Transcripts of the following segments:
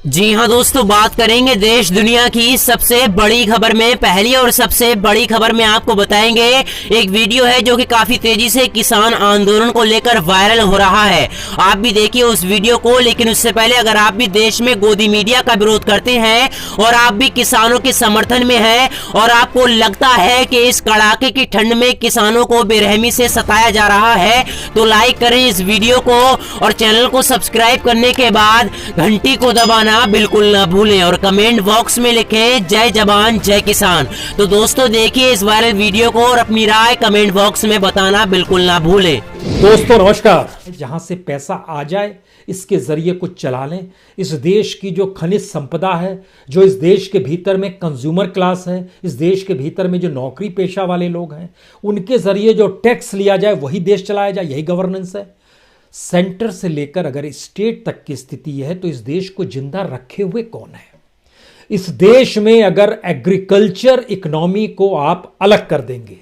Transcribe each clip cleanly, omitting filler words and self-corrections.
जी हाँ दोस्तों, बात करेंगे देश दुनिया की सबसे बड़ी खबर में। पहली और सबसे बड़ी खबर में आपको बताएंगे एक वीडियो है जो कि काफी तेजी से किसान आंदोलन को लेकर वायरल हो रहा है। आप भी देखिए उस वीडियो को। लेकिन उससे पहले अगर आप भी देश में गोदी मीडिया का विरोध करते हैं और आप भी किसानों के समर्थन में हैं और आपको लगता है कि इस कड़ाके की ठंड में किसानों को बेरहमी से सताया जा रहा है, तो लाइक करें इस वीडियो को और चैनल को सब्सक्राइब करने के बाद घंटी को दबाना बिल्कुल ना भूलें और कमेंट बॉक्स में लिखें जय जवान जय किसान। तो दोस्तों देखिए इस वायरल वीडियो को और अपनी राय कमेंट बॉक्स में बताना बिल्कुल ना भूलें। दोस्तों नमस्कार। जहां से पैसा आ जाए इसके जरिए कुछ चला लें। इस देश की जो खनिज संपदा है, जो इस देश के भीतर में कंज्यूमर क्लास है, इस देश के भीतर में जो नौकरी पेशा वाले लोग हैं, उनके जरिए जो टैक्स लिया जाए वही देश चलाया जाए, यही गवर्नेंस है। सेंटर से लेकर अगर स्टेट तक की स्थिति है तो इस देश को जिंदा रखे हुए कौन है? इस देश में अगर एग्रीकल्चर इकोनॉमी को आप अलग कर देंगे,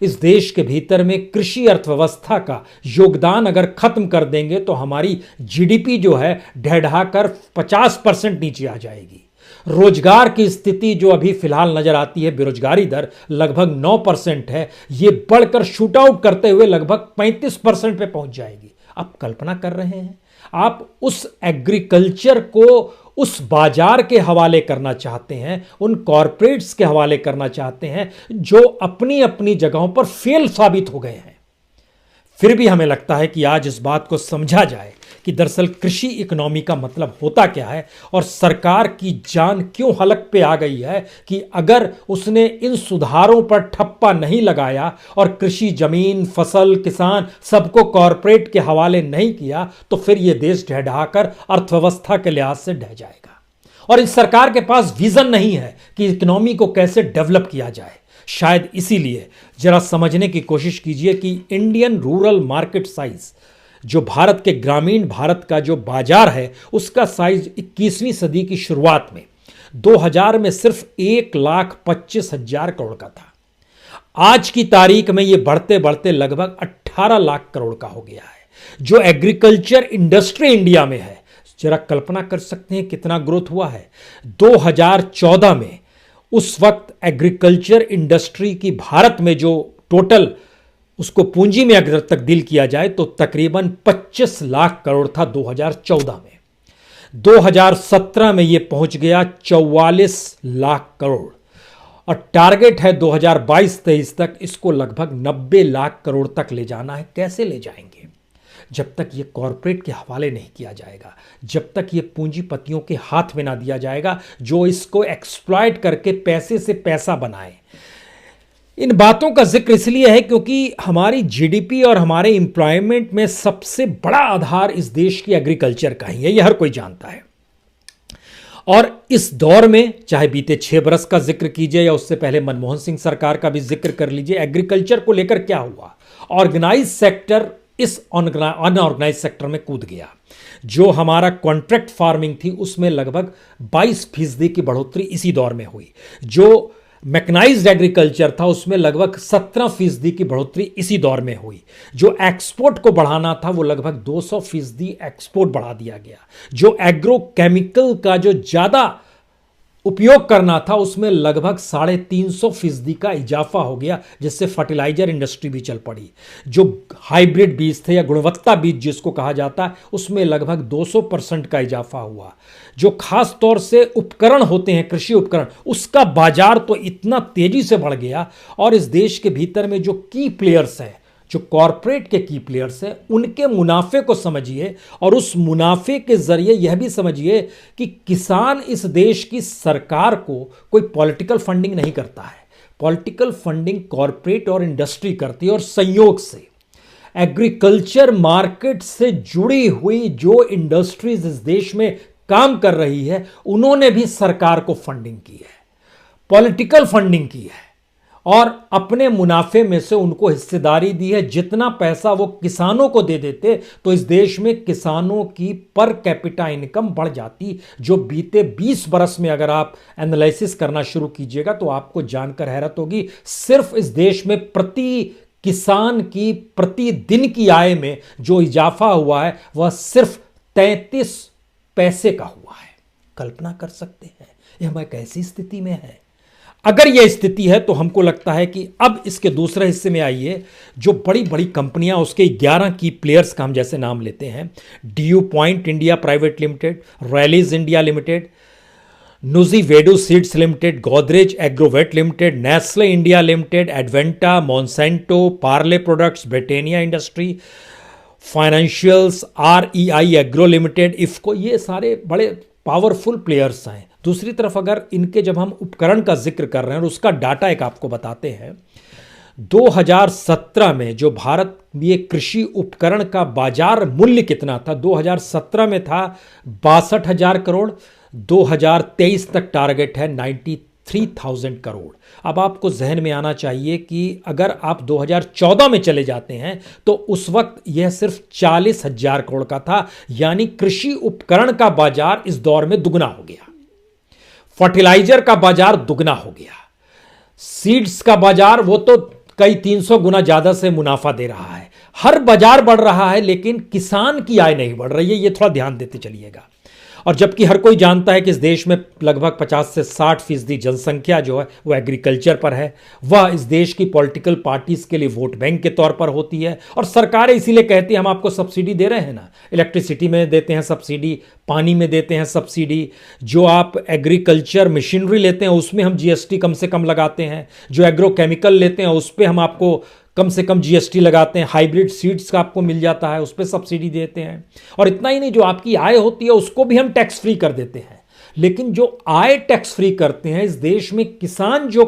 इस देश के भीतर में कृषि अर्थव्यवस्था का योगदान अगर खत्म कर देंगे तो हमारी जीडीपी जो है ढह-ढाकर 50% नीचे आ जाएगी। रोजगार की स्थिति जो अभी फिलहाल नजर आती है, बेरोजगारी दर लगभग 9% है, ये बढ़कर शूट आउट करते हुए लगभग 35% पे पहुंच जाएगी। आप कल्पना कर रहे हैं, आप उस एग्रीकल्चर को उस बाजार के हवाले करना चाहते हैं, उन कॉरपोरेट्स के हवाले करना चाहते हैं जो अपनी अपनी जगहों पर फेल साबित हो गए हैं। फिर भी हमें लगता है कि आज इस बात को समझा जाए कि दरअसल कृषि इकोनॉमी का मतलब होता क्या है और सरकार की जान क्यों हलक पे आ गई है कि अगर उसने इन सुधारों पर ठप्पा नहीं लगाया और कृषि जमीन, फसल, किसान सबको कॉरपोरेट के हवाले नहीं किया तो फिर यह देश ढह-ढाकर अर्थव्यवस्था के लिहाज से ढह जाएगा। और इस सरकार के पास विजन नहीं है कि इकोनॉमी को कैसे डेवलप किया जाए। शायद इसीलिए जरा समझने की कोशिश कीजिए कि इंडियन रूरल मार्केट साइज, जो भारत के ग्रामीण भारत का जो बाजार है, उसका साइज 21वीं सदी की शुरुआत में 2000 में सिर्फ 1,25,000 करोड़ का था। आज की तारीख में यह बढ़ते बढ़ते लगभग 18 लाख करोड़ का हो गया है। जो एग्रीकल्चर इंडस्ट्री इंडिया में है, जरा कल्पना कर सकते हैं कितना ग्रोथ हुआ है। 2014 में उस वक्त एग्रीकल्चर इंडस्ट्री की भारत में जो टोटल उसको पूंजी में अगर तब्दील किया जाए तो तकरीबन 25 लाख करोड़ था 2014 में। 2017 में यह पहुंच गया 44 लाख करोड़ और टारगेट है 2022-23 तक इसको लगभग 90 लाख करोड़ तक ले जाना है। कैसे ले जाएंगे? जब तक ये कॉरपोरेट के हवाले नहीं किया जाएगा, जब तक ये पूंजीपतियों के हाथ में ना दिया जाएगा जो इसको एक्सप्लॉइट करके पैसे से पैसा बनाए। इन बातों का जिक्र इसलिए है क्योंकि हमारी जीडीपी और हमारे एम्प्लॉयमेंट में सबसे बड़ा आधार इस देश की एग्रीकल्चर का ही है, यह हर कोई जानता है। और इस दौर में चाहे बीते 6 बरस का जिक्र कीजिए या उससे पहले मनमोहन सिंह सरकार का भी जिक्र कर लीजिए, एग्रीकल्चर को लेकर क्या हुआ? ऑर्गेनाइज सेक्टर इस अनऑर्गेनाइज सेक्टर में कूद गया। जो हमारा कॉन्ट्रैक्ट फार्मिंग थी उसमें लगभग 22% की बढ़ोतरी इसी दौर में हुई। जो मैकेनाइज्ड एग्रीकल्चर था उसमें लगभग 17% की बढ़ोतरी इसी दौर में हुई। जो एक्सपोर्ट को बढ़ाना था वो लगभग 200% एक्सपोर्ट बढ़ा दिया गया। जो एग्रो केमिकल का जो ज्यादा उपयोग करना था उसमें लगभग 350% का इजाफा हो गया, जिससे फर्टिलाइजर इंडस्ट्री भी चल पड़ी। जो हाइब्रिड बीज थे या गुणवत्ता बीज जिसको कहा जाता है उसमें लगभग 200% का इजाफा हुआ। जो खास तौर से उपकरण होते हैं, कृषि उपकरण, उसका बाजार तो इतना तेजी से बढ़ गया। और इस देश के भीतर में जो की प्लेयर्स हैं, जो कॉरपोरेट के की प्लेयर्स हैं, उनके मुनाफे को समझिए और उस मुनाफे के जरिए यह भी समझिए कि किसान इस देश की सरकार को कोई पॉलिटिकल फंडिंग नहीं करता है। पॉलिटिकल फंडिंग कॉरपोरेट और इंडस्ट्री करती है और संयोग से एग्रीकल्चर मार्केट से जुड़ी हुई जो इंडस्ट्रीज इस देश में काम कर रही है उन्होंने भी सरकार को फंडिंग की है, पॉलिटिकल फंडिंग की है और अपने मुनाफे में से उनको हिस्सेदारी दी है। जितना पैसा वो किसानों को दे देते तो इस देश में किसानों की पर कैपिटा इनकम बढ़ जाती, जो बीते 20 बरस में अगर आप एनालिसिस करना शुरू कीजिएगा तो आपको जानकर हैरत होगी, सिर्फ इस देश में प्रति किसान की प्रतिदिन की आय में जो इजाफा हुआ है वह सिर्फ 33 पैसे का हुआ है। कल्पना कर सकते हैं ये हम एक ऐसी स्थिति में है। अगर यह स्थिति है तो हमको लगता है कि अब इसके दूसरे हिस्से में आइए, जो बड़ी बड़ी कंपनियां, उसके 11 की प्लेयर्स का हम जैसे नाम लेते हैं, DuPont India private limited, Rallis India limited, Nuziveedu seeds limited, Godrej Agrovet limited, Nestle India limited, Advanta, Monsanto, Parle products, Britannia industry, financials, REI agro limited, IFFCO, ये सारे बड़े पावरफुल प्लेयर्स हैं। दूसरी तरफ अगर इनके जब हम उपकरण का जिक्र कर रहे हैं और उसका डाटा एक आपको बताते हैं, 2017 में जो भारत में कृषि उपकरण का बाजार मूल्य कितना था, 2017 में था 62,000 करोड़, 2023 तक टारगेट है 93,000 करोड़। अब आपको जहन में आना चाहिए कि अगर आप 2014 में चले जाते हैं तो उस वक्त यह सिर्फ 40,000 करोड़ का था, यानी कृषि उपकरण का बाजार इस दौर में दुगना हो गया, फर्टिलाइजर का बाजार दुगना हो गया, सीड्स का बाजार वो तो कई 300 गुना ज्यादा से मुनाफा दे रहा है। हर बाजार बढ़ रहा है लेकिन किसान की आय नहीं बढ़ रही है, ये थोड़ा ध्यान देते चलिएगा। और जबकि हर कोई जानता है कि इस देश में लगभग 50 से 60% जनसंख्या जो है वो एग्रीकल्चर पर है, वह इस देश की पॉलिटिकल पार्टीज के लिए वोट बैंक के तौर पर होती है। और सरकारें इसीलिए कहती हैं हम आपको सब्सिडी दे रहे हैं ना, इलेक्ट्रिसिटी में देते हैं सब्सिडी, पानी में देते हैं सब्सिडी, जो आप एग्रीकल्चर मशीनरी लेते हैं उसमें हम GST कम से कम लगाते हैं, जो एग्रोकेमिकल लेते हैं उस पर हम आपको कम से कम GST लगाते हैं, हाइब्रिड सीड्स का आपको मिल जाता है उस पर सब्सिडी देते हैं। और इतना ही नहीं, जो आपकी आय होती है उसको भी हम टैक्स फ्री कर देते हैं। लेकिन जो आय टैक्स फ्री करते हैं, इस देश में किसान जो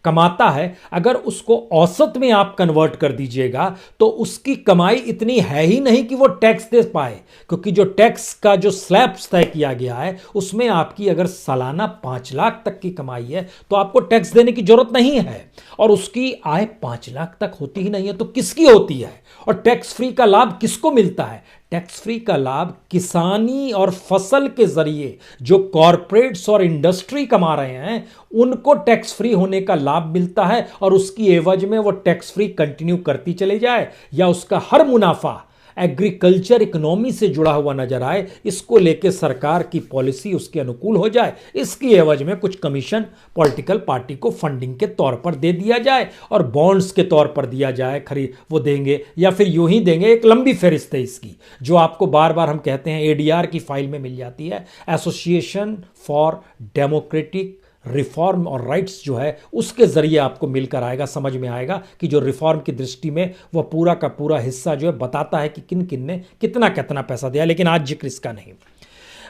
कमाता है, अगर उसको औसत में आप कन्वर्ट कर दीजिएगा तो उसकी कमाई इतनी है ही नहीं कि वो टैक्स दे पाए, क्योंकि जो टैक्स का जो स्लैब तय किया गया है उसमें आपकी अगर सालाना 5 लाख तक की कमाई है तो आपको टैक्स देने की जरूरत नहीं है, और उसकी आय 5 लाख तक होती ही नहीं है तो किसकी होती है? और टैक्स फ्री का लाभ किसको मिलता है? टैक्स फ्री का लाभ किसानी और फसल के जरिए जो कॉरपोरेट्स और इंडस्ट्री कमा रहे हैं उनको टैक्स फ्री होने का लाभ मिलता है, और उसकी एवज में वो टैक्स फ्री कंटिन्यू करती चले जाए या उसका हर मुनाफा एग्रीकल्चर इकोनॉमी से जुड़ा हुआ नजर आए, इसको लेके सरकार की पॉलिसी उसके अनुकूल हो जाए, इसकी एवज में कुछ कमीशन पॉलिटिकल पार्टी को फंडिंग के तौर पर दे दिया जाए और बॉन्ड्स के तौर पर दिया जाए, खरीद वो देंगे या फिर यूं ही देंगे। एक लंबी फहरिस्त है इसकी, जो आपको बार बार हम कहते हैं ADR की फाइल में मिल जाती है, एसोसिएशन फॉर डेमोक्रेटिक रिफॉर्म और राइट्स जो है उसके जरिए आपको मिलकर आएगा, समझ में आएगा कि जो रिफॉर्म की दृष्टि में वह पूरा का पूरा हिस्सा जो है बताता है कि किन किन ने कितना कितना पैसा दिया। लेकिन आज जिक्र इसका नहीं।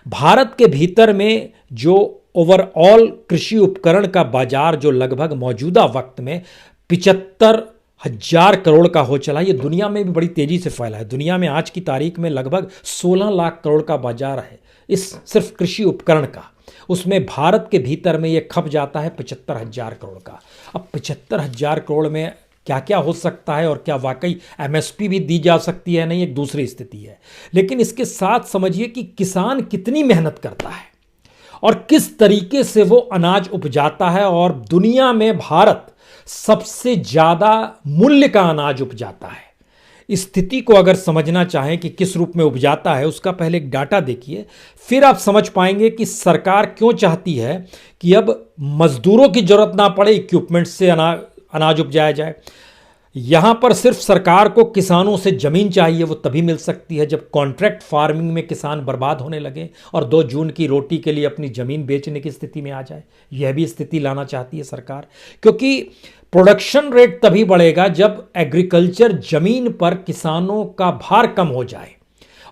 भारत के भीतर में जो ओवरऑल कृषि उपकरण का बाजार जो लगभग मौजूदा वक्त में 75,000 करोड़ का हो चला, ये दुनिया में भी बड़ी तेजी से फैला है। दुनिया में आज की तारीख में लगभग 16 लाख करोड़ का बाजार है इस सिर्फ कृषि उपकरण का, उसमें भारत के भीतर में ये खप जाता है 75,000 करोड़ का। अब 75,000 करोड़ में क्या क्या हो सकता है और क्या वाकई MSP भी दी जा सकती है, नहीं, एक दूसरी स्थिति है। लेकिन इसके साथ समझिए कि किसान कितनी मेहनत करता है और किस तरीके से वो अनाज उपजाता है, और दुनिया में भारत सबसे ज्यादा मूल्य का अनाज उपजाता है। इस स्थिति को अगर समझना चाहें कि किस रूप में उपजाता है, उसका पहले एक डाटा देखिए, फिर आप समझ पाएंगे कि सरकार क्यों चाहती है कि अब मजदूरों की जरूरत ना पड़े, इक्विपमेंट से अनाज उपजाया जाए। यहां पर सिर्फ सरकार को किसानों से जमीन चाहिए, वो तभी मिल सकती है जब कॉन्ट्रैक्ट फार्मिंग में किसान बर्बाद होने लगे और 2 जून की रोटी के लिए अपनी जमीन बेचने की स्थिति में आ जाए। यह भी स्थिति लाना चाहती है सरकार, क्योंकि प्रोडक्शन रेट तभी बढ़ेगा जब एग्रीकल्चर जमीन पर किसानों का भार कम हो जाए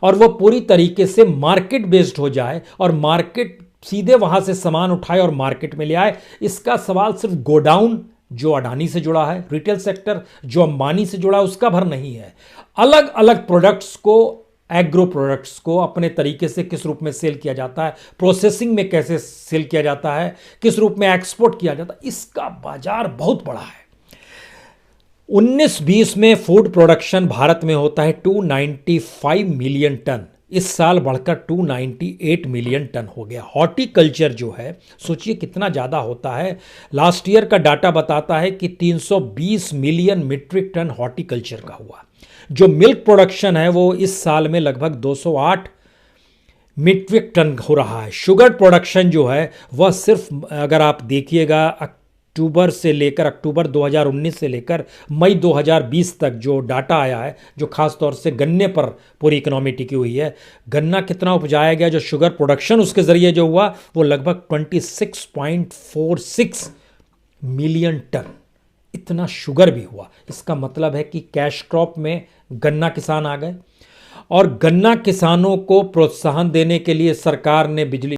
और वो पूरी तरीके से मार्केट बेस्ड हो जाए और मार्केट सीधे वहां से सामान उठाए और मार्केट में ले आए। इसका सवाल सिर्फ गोडाउन जो अडानी से जुड़ा है, रिटेल सेक्टर जो अंबानी से जुड़ा है, उसका भर नहीं है। अलग अलग प्रोडक्ट्स को, एग्रो प्रोडक्ट्स को अपने तरीके से किस रूप में सेल किया जाता है, प्रोसेसिंग में कैसे सेल किया जाता है, किस रूप में एक्सपोर्ट किया जाता है, इसका बाजार बहुत बड़ा है। 19-20 में फूड प्रोडक्शन भारत में होता है 295 मिलियन टन, इस साल बढ़कर 298 मिलियन टन हो गया। हॉर्टिकल्चर जो है सोचिए कितना ज़्यादा होता है। लास्ट ईयर का डाटा बताता है कि 320 मिलियन मीट्रिक टन हॉर्टिकल्चर का हुआ। जो मिल्क प्रोडक्शन है वो इस साल में लगभग 208 मीट्रिक टन हो रहा है। शुगर प्रोडक्शन जो है वह सिर्फ अगर आप देखिएगा अक्टूबर 2019 से लेकर मई 2020 तक जो डाटा आया है, जो खास तौर से गन्ने पर पूरी इकोनॉमी टिकी हुई है, गन्ना कितना उपजाया गया, जो शुगर प्रोडक्शन उसके ज़रिए जो हुआ वो लगभग 26.46 मिलियन टन, इतना शुगर भी हुआ। इसका मतलब है कि कैश क्रॉप में गन्ना किसान आ गए। और गन्ना किसानों को प्रोत्साहन देने के लिए सरकार ने बिजली